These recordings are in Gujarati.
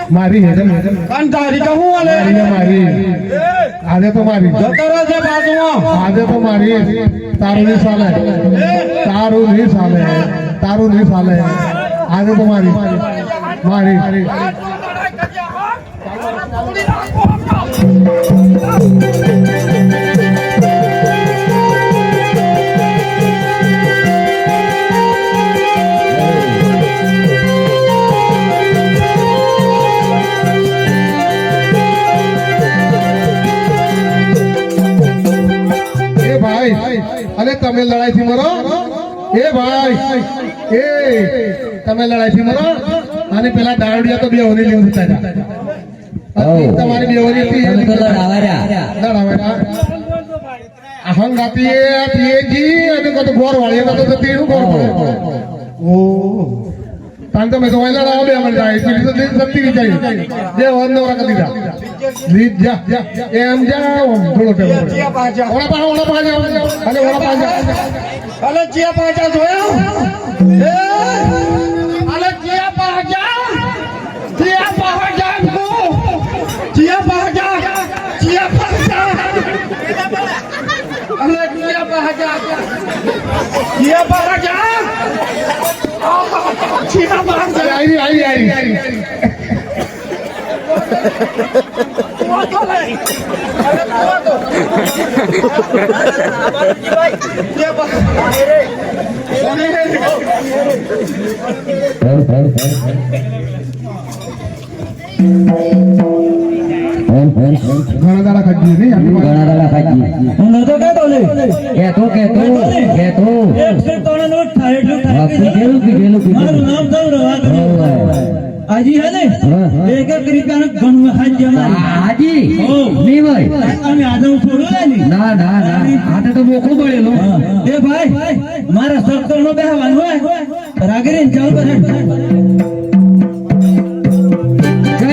મારી હેજમ કાન તારી કહું વાલે મારી આજે તો મારી જતરા છે બાજુમાં આજે તો મારી તારું નહીં ચાલે તારું નહીં ચાલે તારું નહીં ચાલે આજે તો મારી મારી अरे તમે લડાઈ થી મરો એ ભાઈ એ તમે લડાઈ થી મરો અને પેલા દારૂડિયા તો બે હોરી લેવું હતા તમારી બે હોરી હતી તમે તો લડાવાર્યા અહંગ આપીએ પીએજી અને કતો ગોર વાળી કતો તો તેનું ગોર ઓ તાન તો મે તો વાયલા લાવ બે મને જાય પીલી તો સત્તી વિચારી જે વંદો રા કદી જા લીજ જા એમ જાઓ થોડો ટેબલ ઓલા પા અરે ઓલા પા અલે ચિયા પાજા જોયો એ અલે ચિયા પાજા કો ચિયા પાજા અલે ચિયા પાજા आई घना दाड़ा खाजी नहीं घना दाड़ा खाजी હું નતો કહેતો લે કે તો એક સે તોણે નોટ થાય એટલું કીધેલું મારું નામ ગૌરવ આજી હે ને એક એક રૂપિયાનો ઘણું હાજી અમારી હાજી નહીં ભાઈ અમે આદમ છોડું ને ના આટે તો મોકળું પડેલો એ ભાઈ મારા સત્તર નો બેહવાનું હોય રાગરીન ચાલ પર જય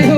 હો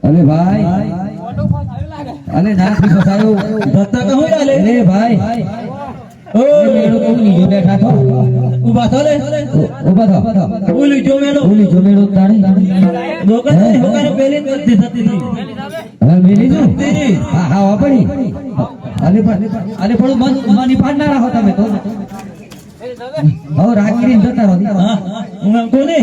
अरे भाई अरे नाक भी फसायो ધત્તા કહું લે अरे भाई ઓ मेलो को नहीं बैठा था ઉભા થો લે ऊपर था ઓલી જો મેલો बोली जो मेलो ताणी દોકન ને હોકાને પેલી નથી થતી હતી હવે મેલી જો તેરી હા વાપરી અરે પણ મની પાડના રહો તમે તો હવે રાખીને જતા રહો હા હું કોને